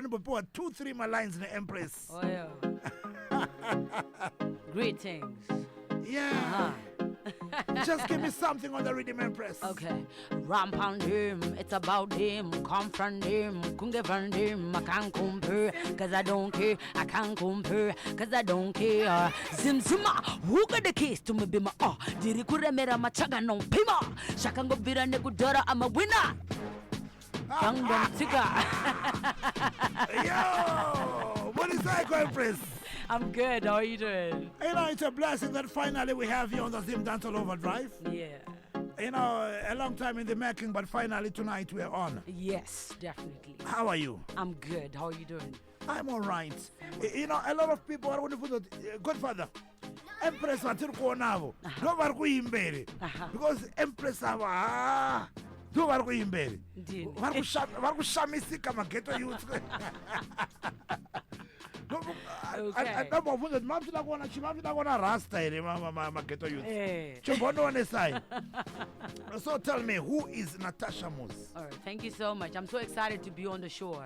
when we put 2-3 my lines in the Empress. Oh yeah. Greetings. Yeah. Just give me something on the rhythm, Empress. Okay. Ramp on him, it's about him. Confront him, couldn't him. I can't compare, cause I don't care. I can't compare, cause I don't care. Zimzima, who got the case to me be my Diri kuremera machaga no pima. Shakango bira negudora, I'm a winner. Young Tika. Yo, what is that, Empress? I'm good. How are you doing? You know, it's a blessing that finally we have you on the Zimdancehall Overdrive. Yeah. You know, a long time in the making, but finally tonight we're on. Yes, definitely. How are you? I'm good. How are you doing? I'm all right. You know, a lot of people are wondering, Godfatha, Empress Vatirko Nobody Imberi. Because Empress Ava. Nobody Imberi. Varkushamisika Mageto youth. Okay. So tell me, who is Natasha Muz? All right, thank you so much. I'm so excited to be on the show.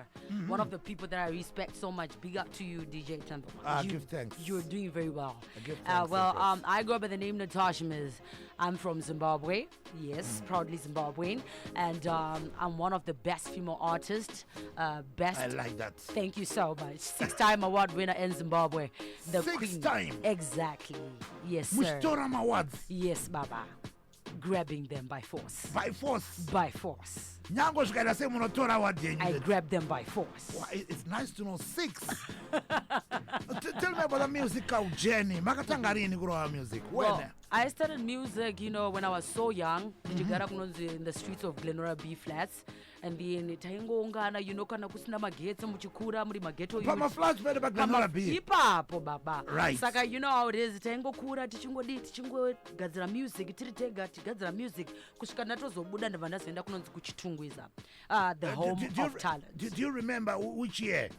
One of the people that I respect so much. Big up to you, DJ Templeman. Give thanks. You're doing very well. Give thanks. I go by the name Natasha Muz. I'm from Zimbabwe. Yes, proudly Zimbabwean. And I'm one of the best female artists. Best. I like that. Thank you so much. 6-time award winner in Zimbabwe. The 6 queen. time? Exactly. Yes, sir. Mustoram Awards? Yes, Baba. Grabbing them by force. By force? By force. I grab them by force. Well, it's nice to know 6. Tell me about the musical journey. Music. Well, I started music, you know, when I was so young. In the streets of Glenora B Flats. And then taingongana, you know, kana kusina magetsi muchikura muri mageto youth. Flats better back Glenora B. Ipapo baba. Right. Saka, you know how it is. Taingokura tichingo gadzira music, tigadzira music. Kusvika ndatozobuda ndabva ndazoenda kunonzi kuchitungwiza. The home of talent. Do you remember which year?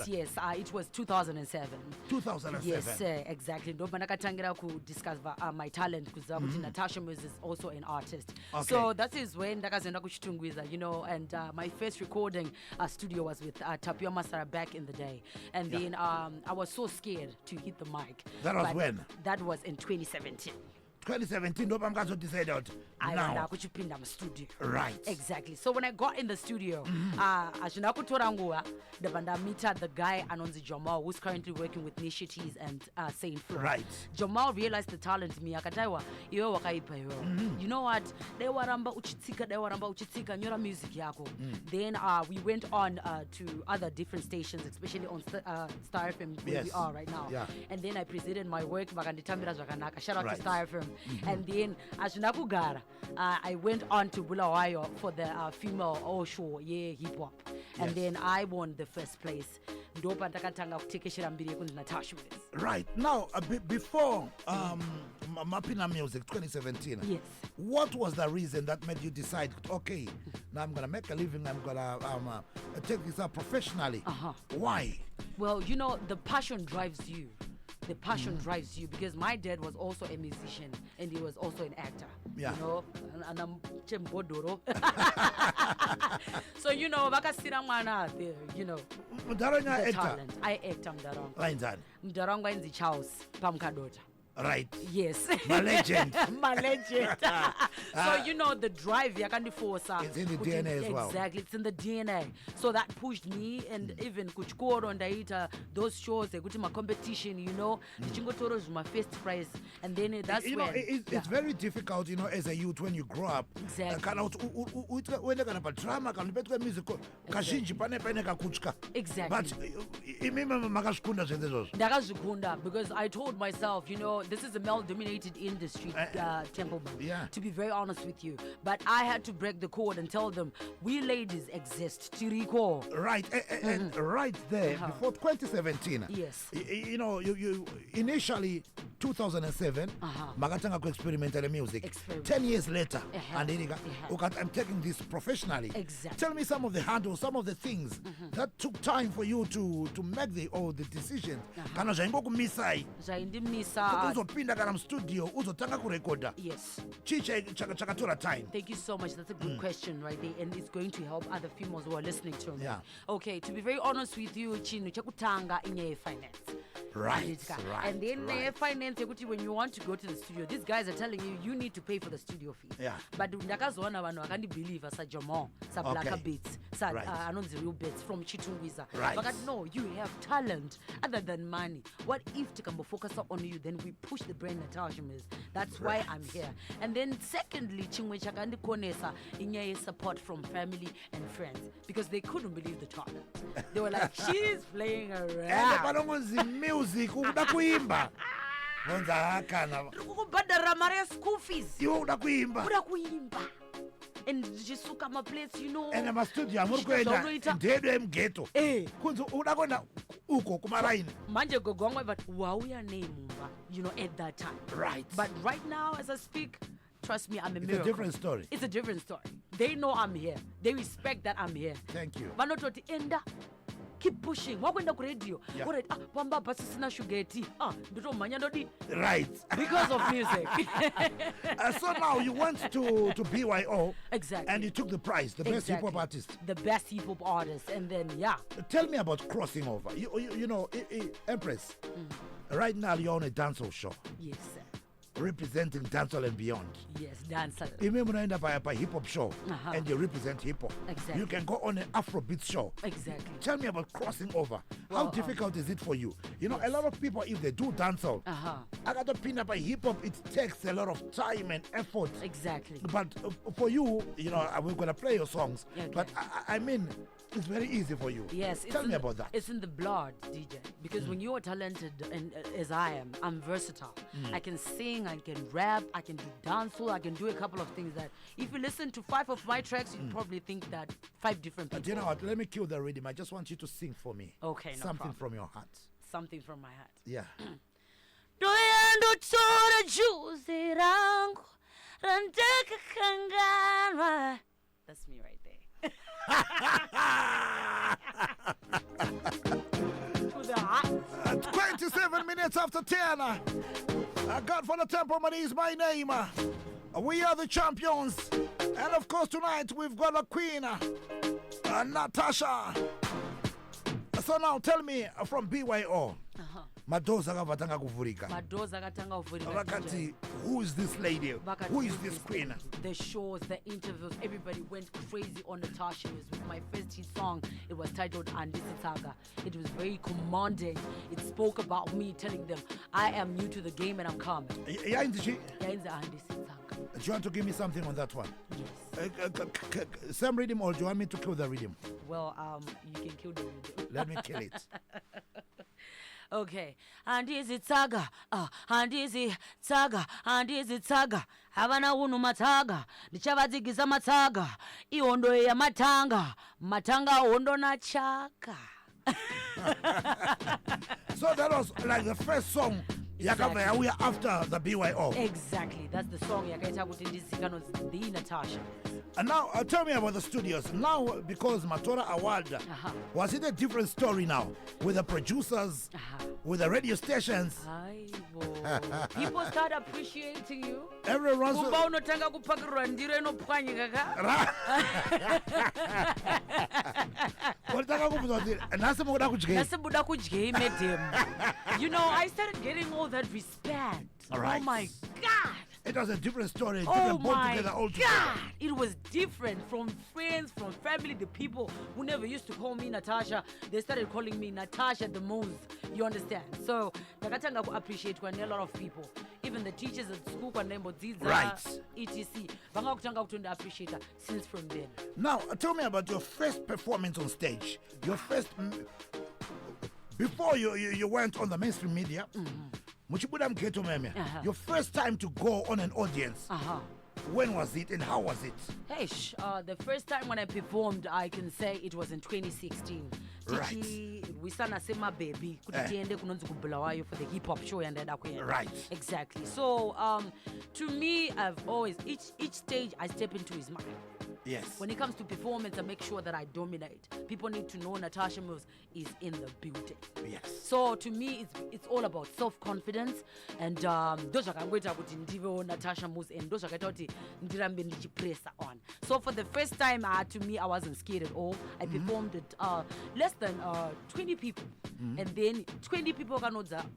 Yes. It was 2007. 2007. Yes, exactly. Ndomba ndakatangira discover my talent because Natasha Muz is also an artist. Okay. So that is when ndakazoenda kuchitungwiza, you know, and my first recording studio was with Tapio Masara back in the day. And then I was so scared to hit the mic. That was when? That was in 2017. 2017, no, I'm going to decide out. I went out to studio. Right. Exactly. So when I got in the studio, I meet the guy Anonzi Jamal, who's currently working with Nishitis and Saint Flo. Right. Jamal realized the talent in me. Akataiwa, yo wakaipa yo. You know what? Dewaramba uchitika nyora music yako. Then we went on to other different stations, especially on Star FM where we are right now. Yeah. And then I presented my work. Shout out to Star FM. And then I went on to Bulawayo for the female show, hip hop. And then I won the first place. Right. Now, before Mapina Music 2017, yes. What was the reason that made you decide, okay, now I'm going to make a living, I'm going to take this up professionally? Why? Well, you know, the passion drives you. The passion drives you because my dad was also a musician and he was also an actor. Yeah. You know, and I'm Chembodoro. So, you know, you know, the talent. I act Mdarong. Mdarong in the house, Pamkadota. Right. Yes. My legend. My legend. So, you know, the drive, it's in the DNA as well. Exactly. It's in the DNA. So that pushed me and even Kuchkoro and Daita, those shows, they go to my competition, you know. Chingotoro is my first prize. And then that's you know, it's very difficult, you know, as a youth when you grow up. Exactly. Exactly. But because I told myself, you know, this is a male-dominated industry, Templeman, to be very honest with you. But I had to break the code and tell them, we ladies exist, Tiriko. Right, and right there, before 2017, yes. You know, you initially, 2007 makatanga ku-experimental music. 10 years later andiriga I'm taking this professionally. Exactly. Tell me some of the handles, some of the things that took time for you to make the decisions kana zvaingokumisai zvaindimisa uzopinda kana mustudio uzotanga kurekodha. Yes. Chii chakatora time? Thank you so much. That's a good question right there, and it's going to help other females who are listening to me. Yeah. Okay, to be very honest with you, chinhu chekutanga inyaya yefinance. Right. And then finance, when you want to go to the studio, these guys are telling you need to pay for the studio fee. Yeah. But ndakazoona vanhu vakandibelieve sajamo sablaka bits anonzi real bits from Chitungwiza. Right. But no, you have talent other than money. What if focus on you, then we push the brand Natasha Muz. That's why I'm here. And then secondly, chimwe chakandikonesa inyaya support from family and friends, because they couldn't believe the talent. They were like, she's playing around. Music uda kuimba wenza hakana kubhadhara mari yeschool fees iwe uda kuimba and jisuka maplace, you know, and mastudio amuri kuenda ndedo emgeto kunzi uda kwenda uko kumaraini manje gogo wangu but wauya nemumba, you know, at that time. Right. But right now as I speak, trust me, I'm a miracle. It's a different story. It's a different story. They know I'm here. They respect that I'm here. Thank you. Vanototi enda, keep pushing. Wakwenda ku radio. Alright, pamba pasisina shugeti. Ndoto manya ndodi. Right. Because of music. So now you went to BYO. Exactly. And you took the prize, the best hip hop artist. The best hip hop artist, and then Tell me about crossing over. You know, Empress. Right now you're on a dancehall show. Yes, sir. Representing dancehall and beyond. Yes, dancehall. Even when I end up by a hip hop show and you represent hip hop, exactly. You can go on an Afrobeat show. Exactly. Tell me about crossing over. How difficult is it for you? You know, a lot of people, if they do dancehall, I got to pin up by hip hop. It takes a lot of time and effort. Exactly. But for you, you know, we're gonna play your songs. Okay. But I mean, it's very easy for you. Yes. Tell me about that. It's in the blood, DJ. Because when you are talented, and as I am, I'm versatile. I can sing, I can rap, I can do dancehall, I can do a couple of things that if you listen to 5 of my tracks, you'd probably think that 5 different people. But you know what? Let me kill the rhythm. I just want you to sing for me. Okay, no Something problem. from your heart. Something from my heart. Yeah. Doyendo tora juzi rangu randeka kanganwa. That's me right there. To the heart. 27 minutes after 10. Godfatha Templeman is my name. We are the champions. And of course tonight we've got a queen, Natasha. So now tell me from BYO. Madoza akavatanga kuvurika. Vakati, who is this lady? Who is this queen? The shows, the interviews, everybody went crazy on Natasha Muz with my first hit song. It was titled Andisitaga. It was very commanding. It spoke about me, telling them I am new to the game and I'm coming. Yeah, in the Andisitaga. Do you want to give me something on that one? Yes. Same rhythm, or do you want me to kill the rhythm? Well, you can kill the rhythm. Let me kill it. Okay. Andizitaga. Andizitaga. Andizitaga. Havana unu mataga. Ndichavadzigiza mataga. Iondo ya matanga. Matanga ondo na chaka. So that was like the first song. Exactly. After the BYO. Exactly. That's the song. The Natasha. And now tell me about the studios. Now, because Matora Award, was it a different story now? With the producers, with the radio stations? People start appreciating you. Everyone's... You know, I started getting all that respect. Right. Oh my God. It was a different story. Different bond together all together. God. It was different from friends, from family, the people who never used to call me Natasha. They started calling me Natasha the Muz. You understand? So, Nakatanga appreciate when a lot of people, even the teachers at school, right. etc. Banga appreciate that since from then. Now, tell me about your first performance on stage. Your first... Before you went on the mainstream media, your first time to go on an audience, When was it and how was it? Hey, the first time when I performed, I can say it was in 2016. Right. We sang a baby for the hip hop show and Right. Exactly. So to me, I've always each stage I step into is mine. Yes. When it comes to performance, I make sure that I dominate. People need to know Natasha Muz is in the building. Yes. So to me, it's all about self-confidence and Natasha Muz and on. So for the first time, to me, I wasn't scared at all. I performed at less than 20 people, and then 20 people can know 20.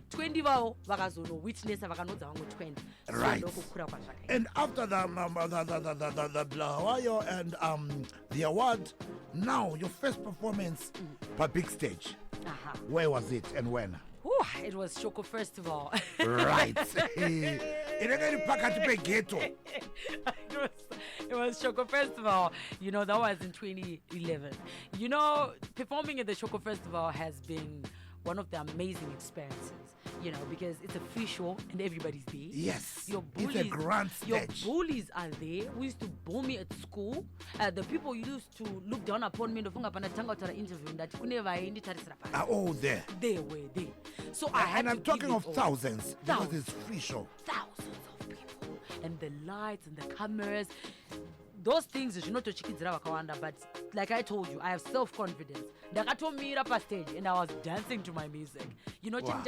20 witness 20. Right. And after the Blawayo and the award, now your first performance per big stage. Where was it and when? It was Shoko Festival. Right. It was Shoko Festival. You know, that was in 2011. You know, performing at the Shoko Festival has been one of the amazing experiences. You know, because it's a free show and everybody's there. Yes, your bullies, it's a grand stage. Your bullies are there. We used to boo me at school. The people used to look down upon me. Are all there. They were there. So and I'm talking of thousands. Because it's free show. Thousands of people. And the lights and the cameras. Those things you should not touch kids, but like I told you, I have self-confidence. I told me up a stage and I was dancing to my music. You know, wow.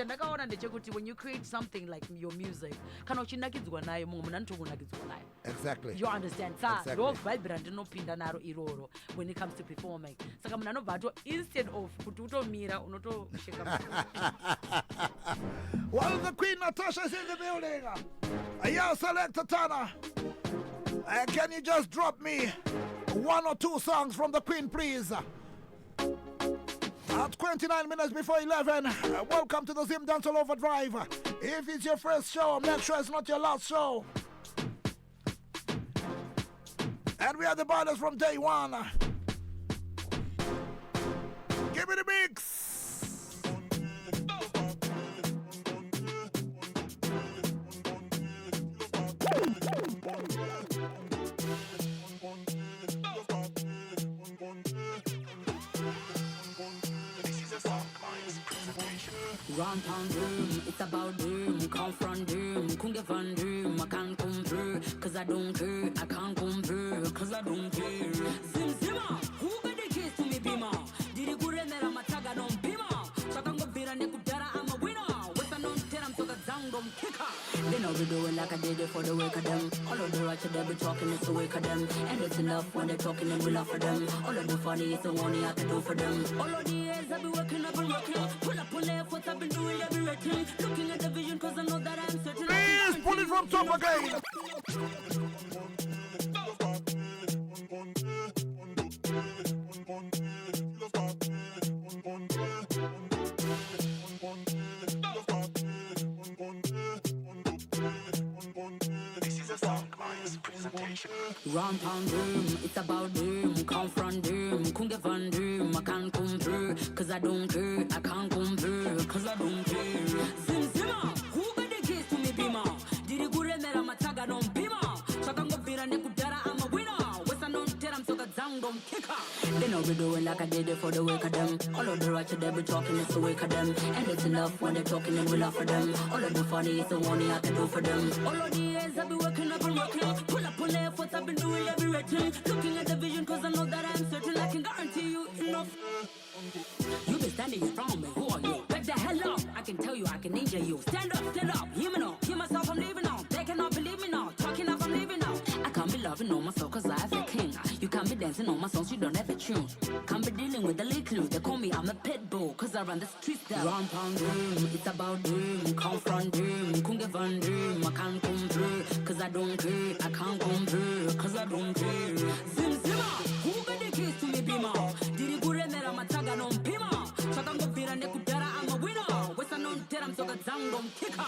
When you create something like your music, exactly. You understand? Exactly. When it comes to performing. Instead of well, the Queen Natasha is in the building. Yo, Selector Tana. Can you just drop me one or two songs from the Queen, please? At 29 minutes before 11, welcome to the Zimdancehall Overdrive. If it's your first show, make sure it's not your last show. And we are the brothers from day one. Give me the mix. Round pound room, it's about them. Come from them, couldn't get from them. I can't come through, cause I don't care. I can't come through, cause I don't care. Zimzima, who got the keys to me, Bima? Did you go in there? I'm a tag, I don't Bima. So I'm gonna be a Nekudara, I'm a winner. What's a non term, so the Zangdom kicker. They know we do it like I did it for the wake of them. All of the right to them, be talking, it's the wake of them. And it's enough when they're talking, and we love for them. All of the funny is the one I can do for them. All of the years I've been working, I've been working. Pull up on their foot, I've been doing everything. Looking at the vision, cause I know that I'm certain. Please pull it from top again. Round pound room, it's about them. Come from them, couldn't get from them. I can't come through, cause I don't care. I can't come through, cause I don't care. Zimzima, who got the keys to me, Bima? Did you go in there? I'm a tag, I don't Bima. So I'm gonna be a Nekudara, I'm a winner. What's a non term, so the Zangdom kicker. They know we do it like I did it for the wake of them. All of the right to them, be talking, it's the wake of them. And it's enough when they're talking, and we love for them. All of the funny is the one I can do for them. All of the years I've been working, I've been working. Pull up on their foot, I've been doing everything. Looking at the vision, cause I know that I'm certain. I can guarantee you enough. You been standing in front of me, who are you? Back the hell up, I can tell you, I can injure you. Stand up, hear me now. Hear myself, I'm leaving now. They cannot believe me now. Talking up, I'm leaving now. I can't be loving on myself, cause I have a king. You can't be dancing on my songs, you don't have a tune. Can't be dealing with the little, they call me, I'm a pit bull, cause I run the streets down. Round pound room, it's about them. Come from them, couldn't get from them. I can't come through, cause I don't care. I can't come through, cause I don't care. Zimzima, who got the keys to me, Bima? Did you go in there? I'm a tag, I don't Bima. So I'm gonna be a Nekudara, I'm a winner. What's a non term, so the Zangdom kicker.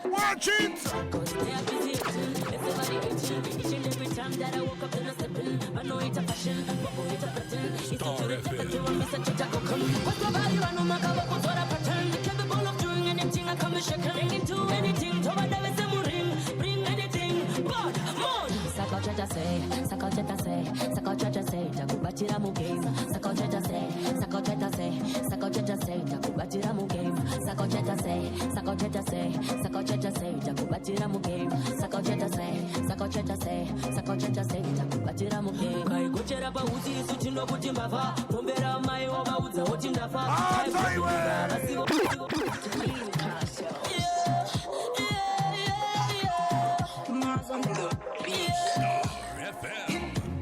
Watch it! Each and every time that I woke up in a stepping, I know it's a fashion, but it's a pattern. It's a to the come. What's the value? I know my takubatira mu game. Sakocheta say, sakocheta say, sakocheta say, takubatira mu game. Sakocheta say, sakocheta say, sakocheta say, takubatira mu game. Sakocheta say, sakocheta say, sakocheta say, takubatira mu game. Kai gochera pa uzi suchino kuti mbava, pombera mai oba udza oti ndafa.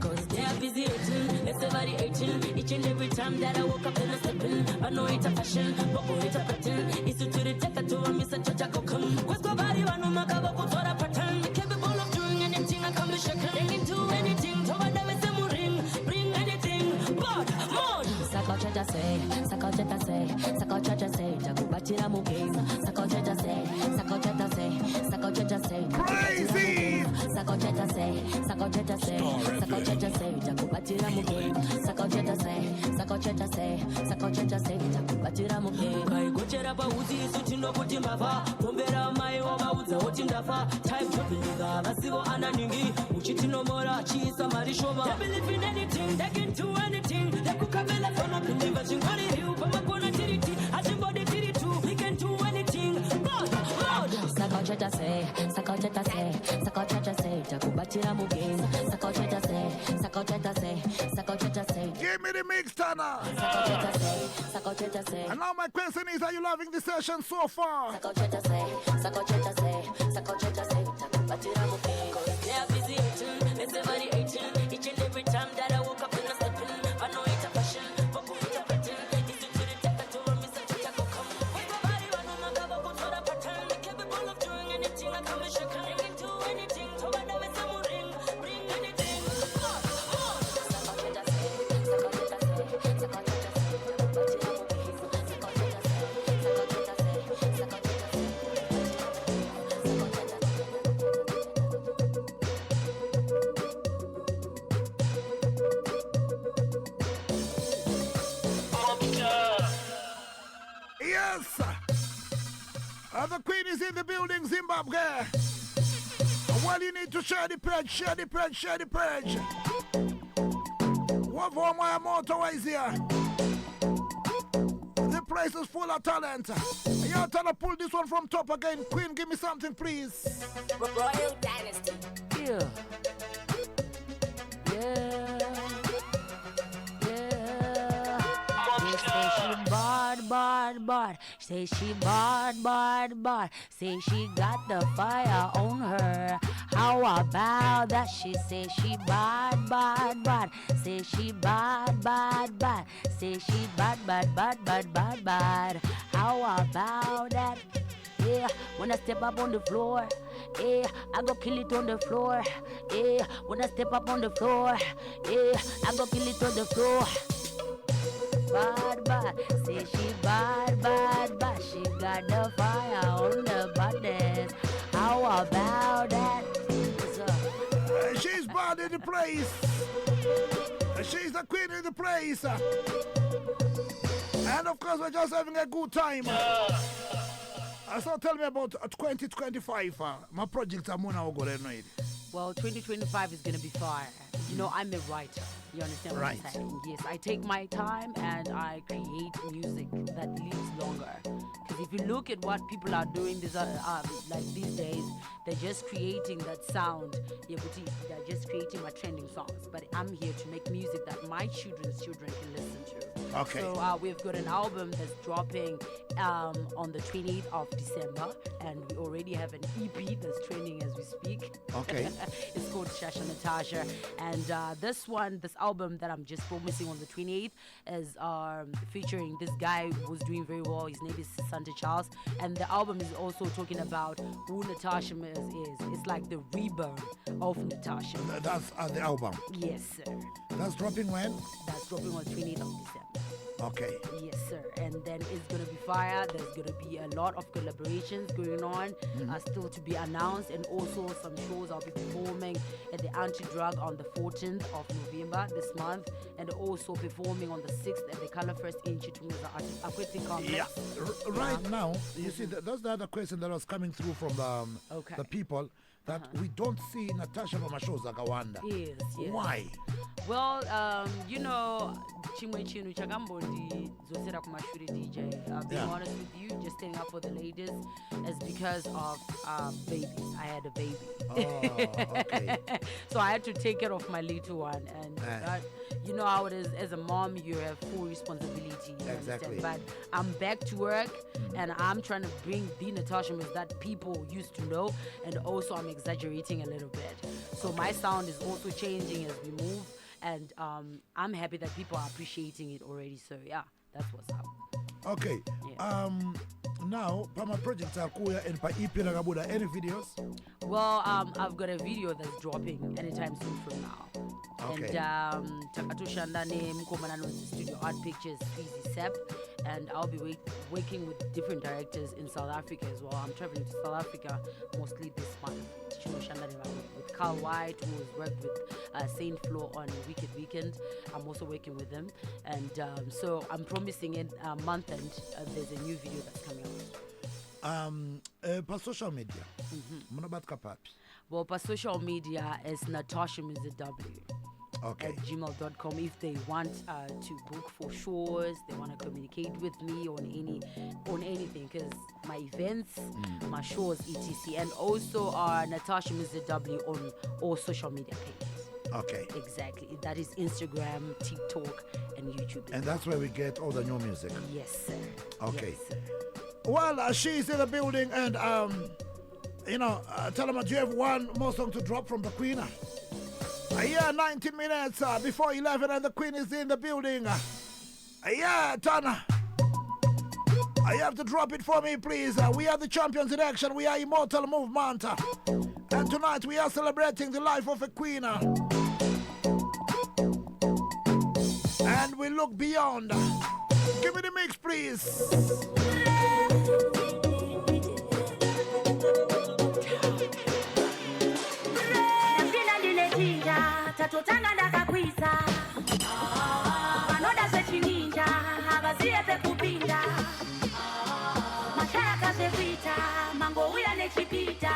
Cause they are busy hating, everybody hating. Each and every time that I woke up in a stepping, I know it's a fashion, but oh, it's a pattern. It's to the take to a miss a church I go come. What's go body one of my cover for a pattern? Capable of doing anything, I come to shake. They can do anything, to what them is a ring, bring anything, but more. Sakocheta say, sakocheta say, sakocheta say, takubatira mu game. Sakocheta say, sakocheta say, sakocheta say, crazy. Sakocheta say, sakocheta say, sakocheta say, takubatira mu game. Sakocheta say, sakocheta say, sakocheta say, takubatira mu game. Kai gochera pa uzi suchino kuti mbava, pombera mai oba udza oti ndafa. Time dropping basivo ananingi, uchitino mora chisa marishoma. They believe in anything, they can do anything. They could come in from up in the virgin body hill, but my gonna tiriti, body tiritu, we can do anything. Lord, sakocheta say, sakocheta say, sakocheta say, takubatira mu game. Sakocheta say, sakocheta say, sakocheta say. Give me the mix, Tana. Sakocheta say, sakocheta say. And now my question is, are you loving the session so far? Sakocheta say, sakocheta say, sakocheta say, takubatira mu game. Cause they are busy hating, everybody hating. Each and every time that I woke up in a stepping, I know it's a fashion, but oh, it's a pattern. It's to the take to a miss a church I go come. With my body one on my cover for a pattern. Capable of doing anything, I come and shake. They can do anything, to what them is a ring, bring anything. Sakocheta say, sakocheta say, sakocheta say, takubatira mu game. Sakocheta say, sakocheta say, sakocheta say. Yes! The Queen is in the building, Zimbabwe. Well, you need to share the pledge, share the pledge, share the pledge. What for my motorways here? The place is full of talent. You're trying to pull this one from top again. Queen, give me something, please. Royal Dynasty. Yeah. Yeah. Bad. Say she bad. Say she got the fire on her. How about that? She say she bad. Say she bad. Say she bad. How about that? Yeah, when I step up on the floor, yeah, I go kill it on the floor. Yeah, when I step up on the floor, yeah, I go kill it on the floor. Bad, say she bad, she got the fire on the buttons. How about that? She's bad in the place. She's the queen in the place. And of course, we're just having a good time. So tell me about 2025. My project I'm gonna go there. Well, 2025 is gonna be fire. You know, I'm a writer. You understand what I'm saying? Yes, I take my time and I create music that lives longer. Because if you look at what people are doing like these days, they're just creating that sound. Yeah, but they're just creating my trending songs. But I'm here to make music that my children's children can listen to. Okay. So we've got an album that's dropping on the 28th of December, and we already have an EP that's trending as we speak. Okay. It's called Shasha Natasha, and this album that I'm just promising on the 28th is featuring this guy who's doing very well. His name is Santa Charles, and the album is also talking about who Natasha Muz is. It's like the rebirth of Natasha. That's the album. Yes, sir. That's dropping when? That's dropping on 28th of December. Okay. Yes, sir. And then it's going to be fire. There's going to be a lot of collaborations going on, still to be announced, and also some shows I'll be performing at the Anti-Drug on the 14th of November this month, and also performing on the 6th at the Color First in Chitunguza Aquatic Complex. Yeah. Right now, you see, that's the other question that was coming through from the people. that we don't see Natasha Mashows Akawanda. Yes. Why? Well, you know, chimwe chinu chakambondi zosera kumashuri DJ. Being honest with you, just standing up for the ladies is because of babies. I had a baby. Oh, okay. So I had to take care of my little one, and you know how it is. As a mom, you have full responsibility. Exactly. But I'm back to work, and I'm trying to bring the Natasha Muz that people used to know, and also I'm exaggerating a little bit. So my sound is also changing as we move, and I'm happy that people are appreciating it already. So yeah, that's what's up. Okay. Yeah. Now, Pama projects are cool and pa EP na kabuda. Any videos? Well, I've got a video that's dropping anytime soon from now. Okay. And Takatosha Ndane Mkomana Nozi Studio Art Pictures, Fizi Sep, and I'll be working with different directors in South Africa as well. I'm traveling to South Africa mostly this month. With Carl White, who has worked with Saint Flo on Wicked Weekend. I'm also working with them, and so I'm promising in a month end there's a new video that's coming out. Pa social media. Munabatka papi. Well, per social media is Natasha Muz Okay. at gmail.com. If they want to book for shows, they want to communicate with me on anything, because my events, my shows, etc. And also Natasha Muz on all social media pages. Okay. Exactly. That is Instagram, TikTok, and YouTube. And that's where we get all the new music. Yes, sir. Okay. Yes, sir. Well, she's in the building, and tell them, do you have one more song to drop from the Queen? Yeah, 90 minutes before 11, and the Queen is in the building. Yeah, Tana. You have to drop it for me, please. We are the champions in action. We are Immortal Movement. And tonight we are celebrating the life of a queen. And we look beyond. Give me the mix, please. Tatotanga ndakakwiza vanoda zvechininja havaziye pekupinda mashaka zvekuita mangouya nechipita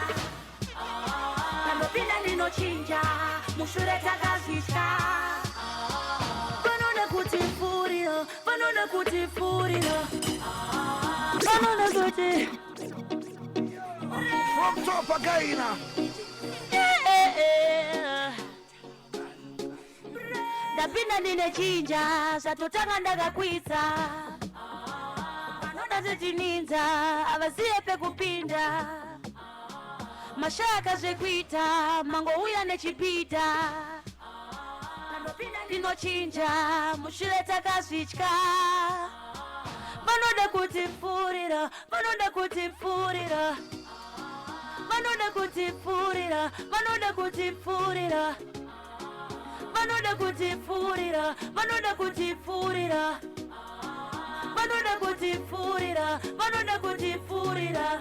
pandopinda ndinochinja mushure takazvitya vanode kuti pfurira vanode kuti pfurira vanode kuti From top again. ndapinda ndine chinja zvatotanga ndakakwidza vanoda zvechininza havaziye pekupinda mashaka zvekuita mangouya nechipita pandopinda ndinochinja mushure takazvitya vanode kuti pfurira vanode kuti pfurira vanode kuti pfurira vanode kuti pfurira vanode kuti pfurira vanode kuti pfurira vanode kuti pfurira vanode kuti pfurira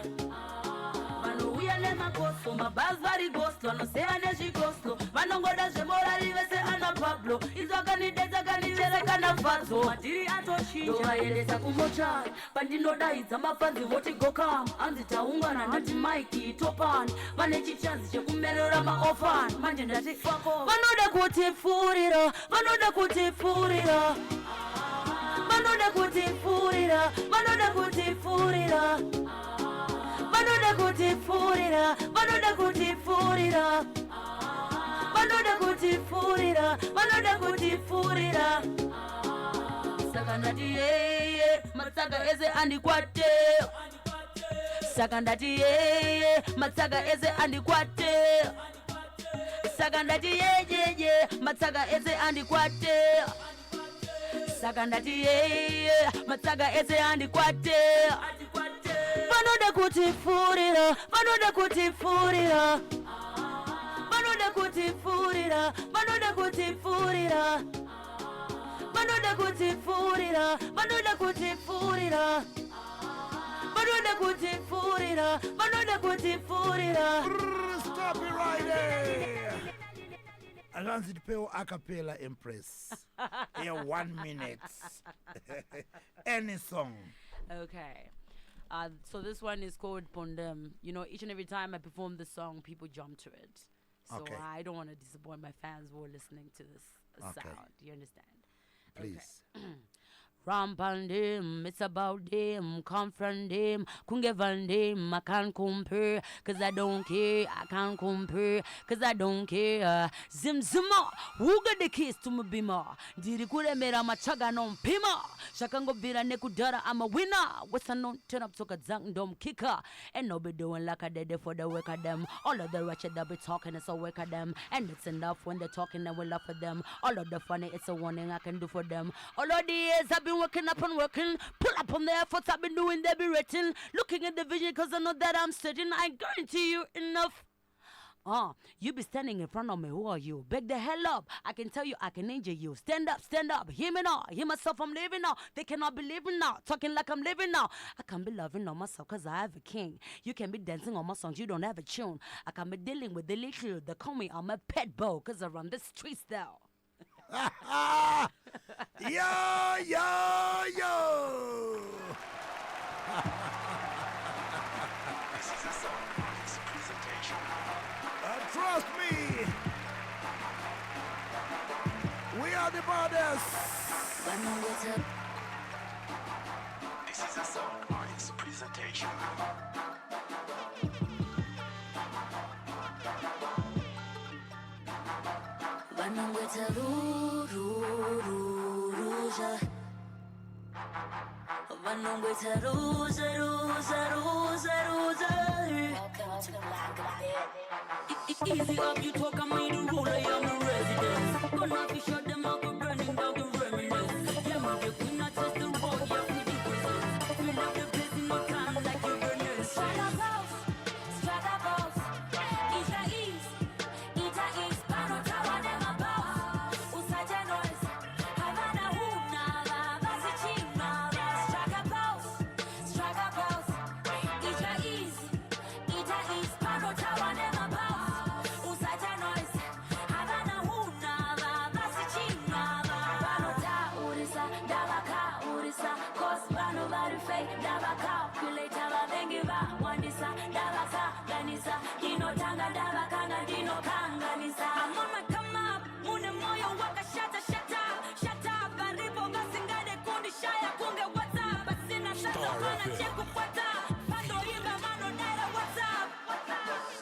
vanouya nemagosto mabhazi vari gosto vanoseva nezvigosto vanongoda zvemorari vese ana pablo inzvakanidedza kanivereka nabvadzo madhiri atoshindovaendesa kumochari pandinodaidza mafadzi voti gokam hanzi taungana nati maiki topani vane chichanzi chekumerera maofani manje ndati vanode kuti pfurira vanode kuti pfurira vanode kuti pfurira vanode kuti pfurira vanode kuti pfurira vanode kuti pfurira vanode kuti pfurira vanode kuti pfurira saka ndati yeye matsaga ese andikwate saka ndati yeye matsaga ese andikwate saka ndati yeye matsaga ese andikwate saka ndati yeye matsaga ese andikwate vanode kuti pfurira vanode kuti pfurira vanode kuti pfurira vanode kuti pfurira vanode kuti pfurira vanode kuti pfurira vanode kuti pfurira vanode kuti pfurira. Stop it right there. Alanzi Peo acapella Empress. Here 1 minute. Any song. Okay. So this one is called Pondem. You know, each and every time I perform this song, people jump to it. So Okay. I don't want to disappoint my fans who are listening to this sound. You understand? Please. Okay. Rampandim, it's about them, confront them, kungevan them, I can't compare, cause I don't care, I can't compare, cause I don't care. Zimzima, who got the keys to my bima? Diri kule mera machaga non pima, shakango vira nekudara, I'm a winner. What's a non turn up to a zang dom kicker, and no be doing like I did for the work of them. All of the wretched that be talking, it's a work of them, and it's enough when they're talking, and we laugh at them. All of the funny, it's a warning I can do for them. All of the years I've been working up and working, pull up on the efforts I've been doing, they be written. Looking at the vision, cause I know that I'm certain. I guarantee you enough. You be standing in front of me, who are you? Beg the hell up, I can tell you, I can injure you. Stand up, hear me now. Hear myself, I'm living now. They cannot be living now, talking like I'm living now. I can be loving on myself, cause I have a king. You can be dancing on my songs, you don't have a tune. I can be dealing with the little, they call me, I'm a pet bow, cause I run the streets now. Yo, yo, yo. This is a song artist presentation. Trust me. We are the brothers. This is a song artist presentation. Vanongweta ruja. Vanongweta ruja. Welcome to Black Light. Easy up, you talk, I'm the ruler, I'm the resident. Gonna be shut them up, we're burning down the reminisce. Yeah, man, you cannot touch the road, yeah, we the presence. Fill up the place in no time like you're burning. Strike a pulse, Ita East, Pano Tower, them a boss. Usaja noise, Havana Huna, Vasi Chima, strike a pulse, Ita East, Pano Tower, them a boss. Usaja noise, Havana Huna, Vasi Chima, Pano Ta Urisa, Davaka Urisa, Cos Pano Varife, Davaka, Kuleta Vavengiva, Wandisa, Davaka, Ganisa, Dino Tanga, Davakanga, Dino Kanganisa. I'm on my come up, Mune Moyo Waka Shata, Baribo Gasingade Kundi Shaya Kunga, what's up? Basina Shata, Kana Cheku Pata, Pando Iba Mano Naira, what's up?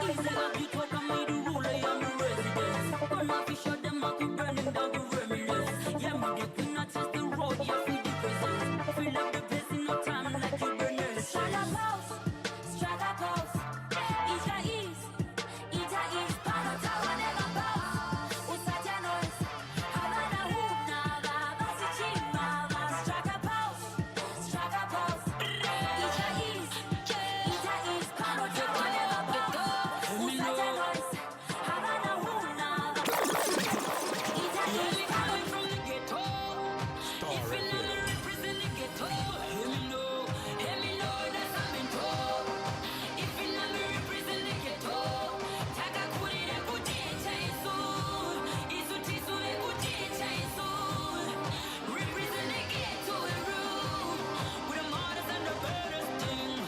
Easy up, you talk, I'm the ruler, I'm the resident. Gonna be shut them up, we're burning down the reminisce. Yeah, man, you cannot touch the road, yeah, we the presence. Fill up the place in no time like you burning. Strike a pulse, Ita East, Pano Tower, never boss. Usaja noise, Havana Huna, Vasi Chima, strike a pulse, Ita East, Pano Tower, never boss. Usaja noise, Havana Huna, Ita East, coming from the ghetto. If you know me represent the ghetto, hear me know that's I'm in tow. If you know me represent the ghetto, taka kurire kujecha isu, isu tisu kujecha isu. Represent the ghetto and rule, with the martyrs and the baddest thing.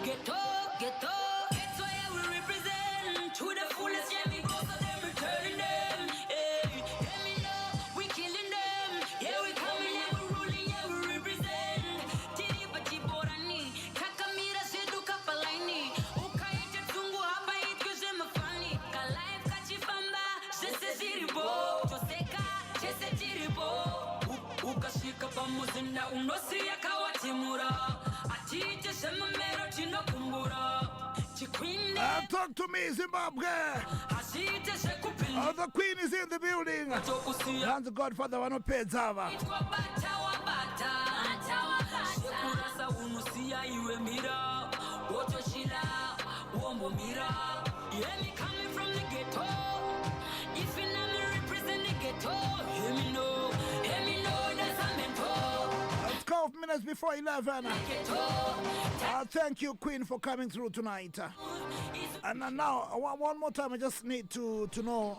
Ghetto, yeah we represent to the fullest, yeah we go so them returning them. Hey, let me know we killing them, yeah we coming, yeah we ruling, yeah we represent. Tiri bachi borani, kakamira sedu kapalaini, ukaite tungu hapa itkushe mafani, ka life kachifamba, shese jiribo, choseka, chese jiribo, ukashika pamuzinda unosi yakawatimura, atije shema mero chino kumbura, chikwinde, Talk to me, Zimbabwe. ashite shekupini, The queen is in the building. chokusia, And the Godfather want to pay Zava. itwa bata, shekurasa unusia iwe mira, woto shila, wombo mira, yeah me coming from the ghetto, if you know me represent the ghetto, hear me know that's I'm in tow. It's 12 minutes before 11. Thank you, Queen, for coming through tonight. And now, one more time, I just need to know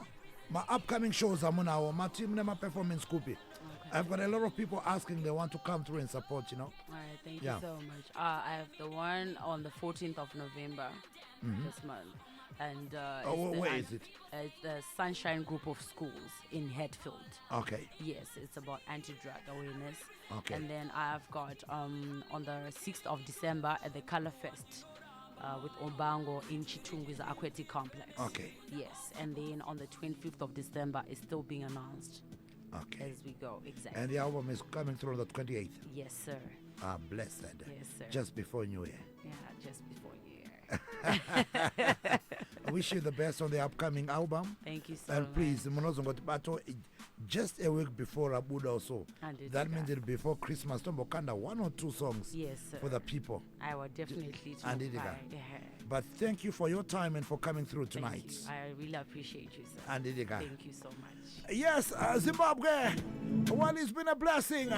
my upcoming shows. I'm on our team, my performance copy. I've got a lot of people asking they want to come through and support, you know. All right, thank Yeah. you so much. I have the one on the 14th of November this month. And Where is it? It's the Sunshine Group of Schools in Hatfield. Okay. Yes, it's about anti-drug awareness. Okay. And then I've got on the 6th of December at the Color Fest with Obango in Chitungwi's Aquatic Complex. Okay. Yes, and then on the 25th of December is still being announced Okay. as we go. Exactly. And the album is coming through on the 28th. Yes, sir. Ah, blessed. Yes, sir. Just before New Year. Yeah, just before New Year. I wish you the best on the upcoming album. Thank you so And much. please, just a week before Abuda or so. Understood. That means it before Christmas. Tombokanda 1 or 2 songs Yes, sir. for the people. I will definitely And try. Idiga. Yeah. But thank you for your time and for coming through tonight. Thank you. I really appreciate you, sir. And Idiga. Thank you so much. Yes, Zimbabwe. Well, it's been a blessing.